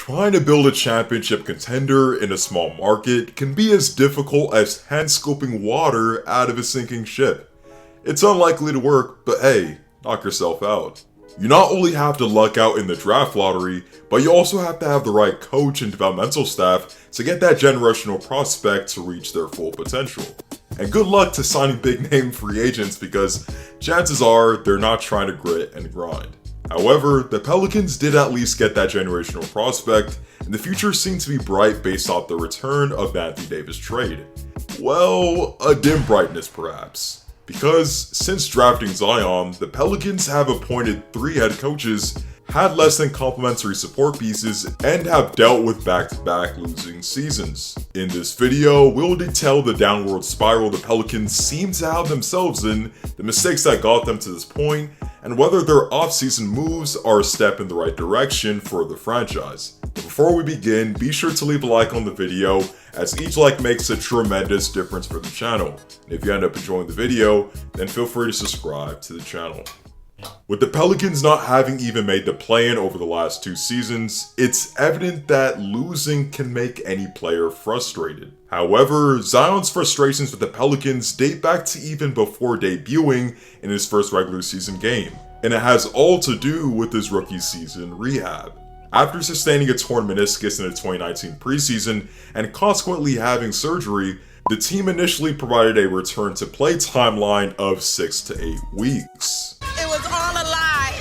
Trying to build a championship contender in a small market can be as difficult as hand-scooping water out of a sinking ship. It's unlikely to work, but hey, knock yourself out. You not only have to luck out in the draft lottery, but you also have to have the right coach and developmental staff to get that generational prospect to reach their full potential. And good luck to signing big name free agents because chances are they're not trying to grit and grind. However, the Pelicans did at least get that generational prospect, and the future seemed to be bright based off the return of the Anthony Davis trade. Well, a dim brightness perhaps. Because since drafting Zion, the Pelicans have appointed 3 head coaches, had less than complementary support pieces, and have dealt with back-to-back losing seasons. In this video, we'll detail the downward spiral the Pelicans seem to have themselves in, the mistakes that got them to this point, and whether their offseason moves are a step in the right direction for the franchise. But before we begin, be sure to leave a like on the video, as each like makes a tremendous difference for the channel. And if you end up enjoying the video, then feel free to subscribe to the channel. With the Pelicans not having even made the play-in over the last 2 seasons, it's evident that losing can make any player frustrated. However, Zion's frustrations with the Pelicans date back to even before debuting in his first regular season game, and it has all to do with his rookie season rehab. After sustaining a torn meniscus in the 2019 preseason and consequently having surgery, the team initially provided a return to play timeline of 6 to 8 weeks. It was all a lie.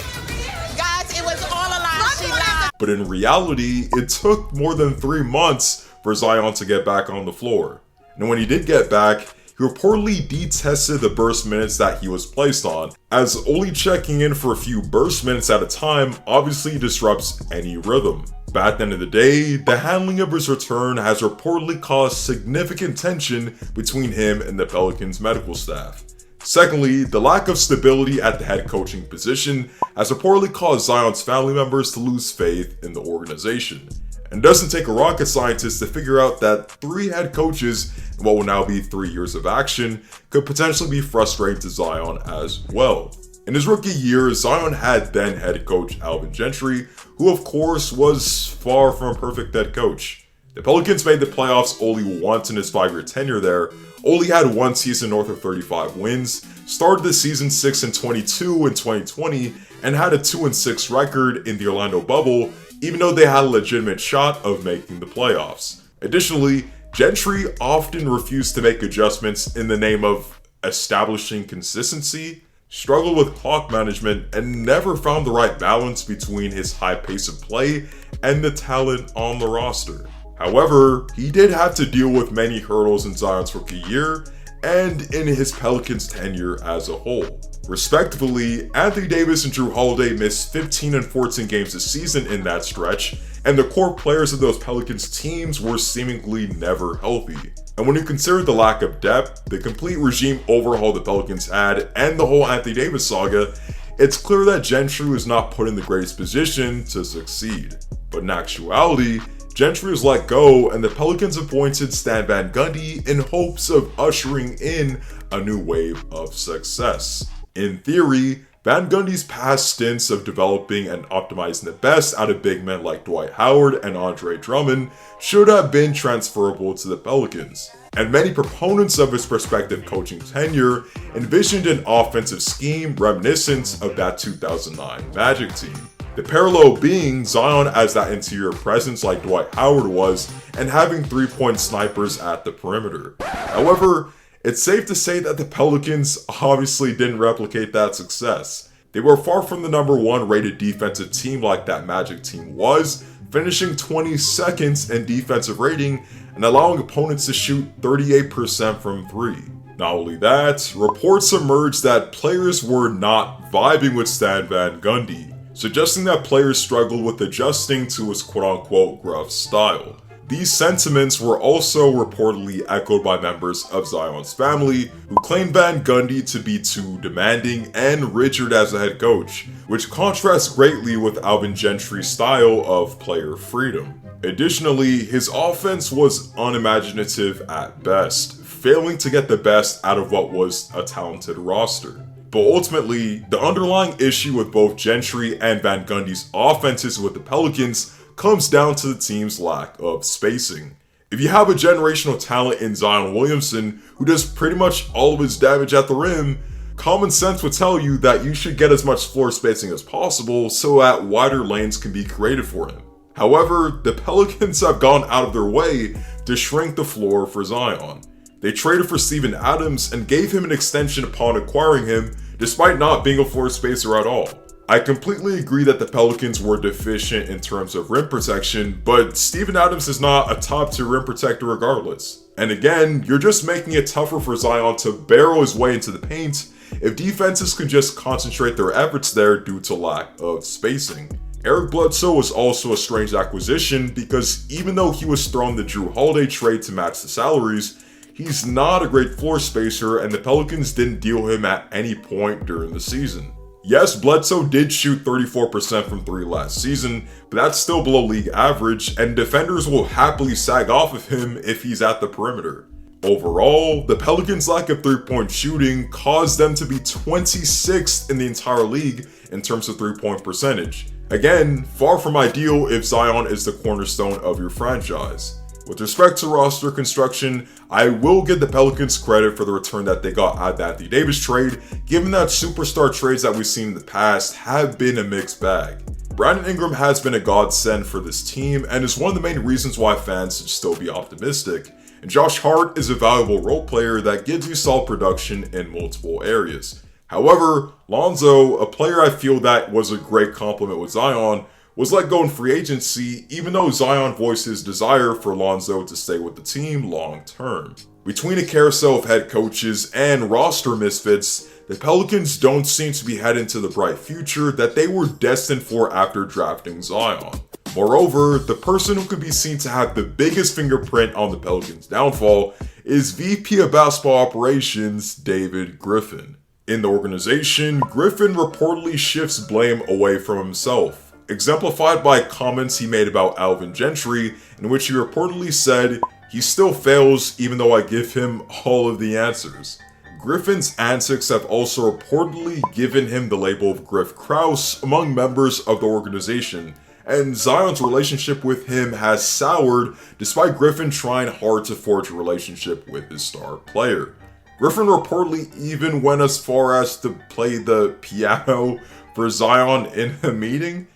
Guys, it was all a lie. She lied. But in reality, it took more than 3 months for Zion to get back on the floor. And when he did get back, he reportedly detested the burst minutes that he was placed on, as only checking in for a few burst minutes at a time obviously disrupts any rhythm. But at the end of the day, the handling of his return has reportedly caused significant tension between him and the Pelicans medical staff. Secondly, the lack of stability at the head coaching position has reportedly caused Zion's family members to lose faith in the organization. And it doesn't take a rocket scientist to figure out that 3 head coaches in what will now be 3 years of action could potentially be frustrating to Zion as well. In his rookie year, Zion had then head coach Alvin Gentry, who of course was far from a perfect head coach. The Pelicans made the playoffs only once in his 5-year tenure there, only had 1 season north of 35 wins, started the season 6-22 in 2020, and had a 2-6 record in the Orlando bubble, even though they had a legitimate shot of making the playoffs. Additionally, Gentry often refused to make adjustments in the name of establishing consistency, struggled with clock management, and never found the right balance between his high pace of play and the talent on the roster. However, he did have to deal with many hurdles in Zion's rookie year and in his Pelicans tenure as a whole. Respectively, Anthony Davis and Jrue Holiday missed 15 and 14 games this season in that stretch, and the core players of those Pelicans teams were seemingly never healthy. And when you consider the lack of depth, the complete regime overhaul the Pelicans had, and the whole Anthony Davis saga, it's clear that Gentry was not put in the greatest position to succeed. But in actuality, Gentry was let go, and the Pelicans appointed Stan Van Gundy in hopes of ushering in a new wave of success. In theory, Van Gundy's past stints of developing and optimizing the best out of big men like Dwight Howard and Andre Drummond should have been transferable to the Pelicans. And many proponents of his prospective coaching tenure envisioned an offensive scheme reminiscent of that 2009 Magic team. The parallel being Zion as that interior presence like Dwight Howard was, and having 3-point snipers at the perimeter. However, it's safe to say that the Pelicans obviously didn't replicate that success. They were far from the number 1 rated defensive team like that Magic team was, finishing 22nd in defensive rating and allowing opponents to shoot 38% from 3. Not only that, reports emerged that players were not vibing with Stan Van Gundy, suggesting that players struggled with adjusting to his quote-unquote gruff style. These sentiments were also reportedly echoed by members of Zion's family, who claimed Van Gundy to be too demanding and rigid as a head coach, which contrasts greatly with Alvin Gentry's style of player freedom. Additionally, his offense was unimaginative at best, failing to get the best out of what was a talented roster. But ultimately, the underlying issue with both Gentry and Van Gundy's offenses with the Pelicans comes down to the team's lack of spacing. If you have a generational talent in Zion Williamson who does pretty much all of his damage at the rim, common sense would tell you that you should get as much floor spacing as possible so that wider lanes can be created for him. However, the Pelicans have gone out of their way to shrink the floor for Zion. They traded for Steven Adams and gave him an extension upon acquiring him, despite not being a floor spacer at all. I completely agree that the Pelicans were deficient in terms of rim protection, but Steven Adams is not a top tier rim protector regardless. And again, you're just making it tougher for Zion to barrel his way into the paint if defenses can just concentrate their efforts there due to lack of spacing. Eric Bledsoe was also a strange acquisition because even though he was thrown the Jrue Holiday trade to match the salaries, he's not a great floor spacer and the Pelicans didn't deal him at any point during the season. Yes, Bledsoe did shoot 34% from 3 last season, but that's still below league average and defenders will happily sag off of him if he's at the perimeter. Overall, the Pelicans' lack of 3-point shooting caused them to be 26th in the entire league in terms of 3-point percentage. Again, far from ideal if Zion is the cornerstone of your franchise. With respect to roster construction, I will give the Pelicans credit for the return that they got out of the Anthony Davis trade, given that superstar trades that we've seen in the past have been a mixed bag. Brandon Ingram has been a godsend for this team and is one of the main reasons why fans should still be optimistic. And Josh Hart is a valuable role player that gives you solid production in multiple areas. However, Lonzo, a player I feel that was a great compliment with Zion, was let go in free agency even though Zion voiced his desire for Lonzo to stay with the team long term. Between a carousel of head coaches and roster misfits, the Pelicans don't seem to be heading to the bright future that they were destined for after drafting Zion. Moreover, the person who could be seen to have the biggest fingerprint on the Pelicans' downfall is VP of Basketball Operations David Griffin. In the organization, Griffin reportedly shifts blame away from himself, exemplified by comments he made about Alvin Gentry, in which he reportedly said, "He still fails even though I give him all of the answers." Griffin's antics have also reportedly given him the label of Griff Kraus among members of the organization, and Zion's relationship with him has soured despite Griffin trying hard to forge a relationship with his star player. Griffin reportedly even went as far as to play the piano for Zion in a meeting.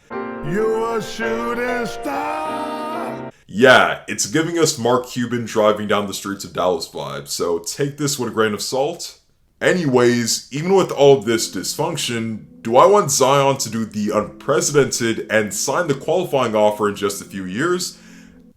You're a shooting star! Yeah, it's giving us Mark Cuban driving down the streets of Dallas vibes, so take this with a grain of salt. Anyways, even with all this dysfunction, do I want Zion to do the unprecedented and sign the qualifying offer in just a few years?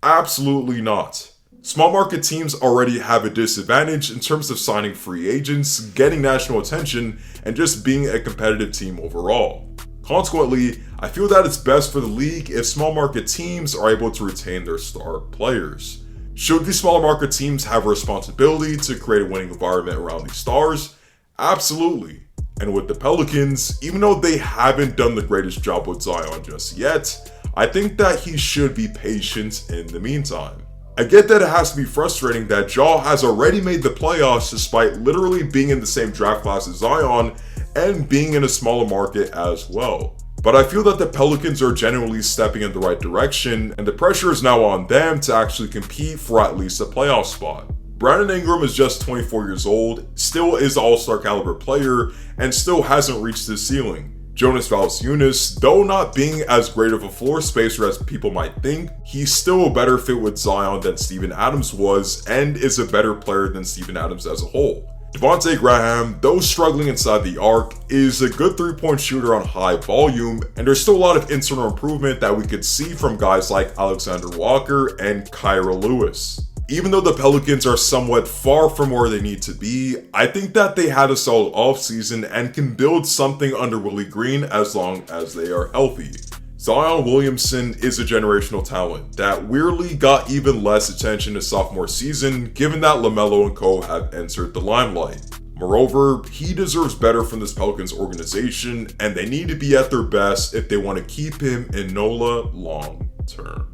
Absolutely not. Small market teams already have a disadvantage in terms of signing free agents, getting national attention, and just being a competitive team overall. Consequently, I feel that it's best for the league if small market teams are able to retain their star players. Should these smaller market teams have a responsibility to create a winning environment around these stars? Absolutely. And with the Pelicans, even though they haven't done the greatest job with Zion just yet, I think that he should be patient in the meantime. I get that it has to be frustrating that Ja has already made the playoffs despite literally being in the same draft class as Zion and being in a smaller market as well. But I feel that the Pelicans are genuinely stepping in the right direction and the pressure is now on them to actually compete for at least a playoff spot. Brandon Ingram is just 24 years old, still is an all-star caliber player, and still hasn't reached his ceiling. Jonas Valanciunas, though not being as great of a floor spacer as people might think, he's still a better fit with Zion than Steven Adams was and is a better player than Steven Adams as a whole. Devontae Graham, though struggling inside the arc, is a good 3-point shooter on high volume, and there's still a lot of internal improvement that we could see from guys like Alexander Walker and Kyra Lewis. Even though the Pelicans are somewhat far from where they need to be, I think that they had a solid offseason and can build something under Willie Green as long as they are healthy. Zion Williamson is a generational talent that weirdly got even less attention this sophomore season, given that LaMelo and co have entered the limelight. Moreover, he deserves better from this Pelicans organization, and they need to be at their best if they want to keep him in NOLA long term.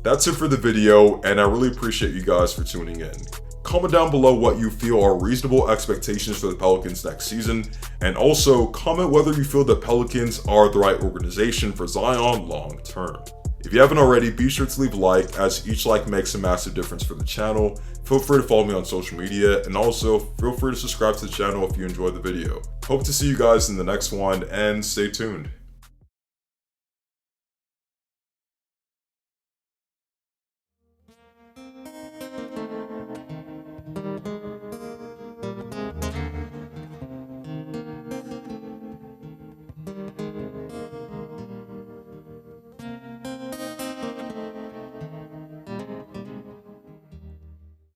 That's it for the video, and I really appreciate you guys for tuning in. comment down below what you feel are reasonable expectations for the Pelicans next season, and also comment whether you feel the Pelicans are the right organization for Zion long term. If you haven't already, be sure to leave a like, as each like makes a massive difference for the channel. Feel free to follow me on social media, and also feel free to subscribe to the channel if you enjoyed the video. Hope to see you guys in the next one, and stay tuned.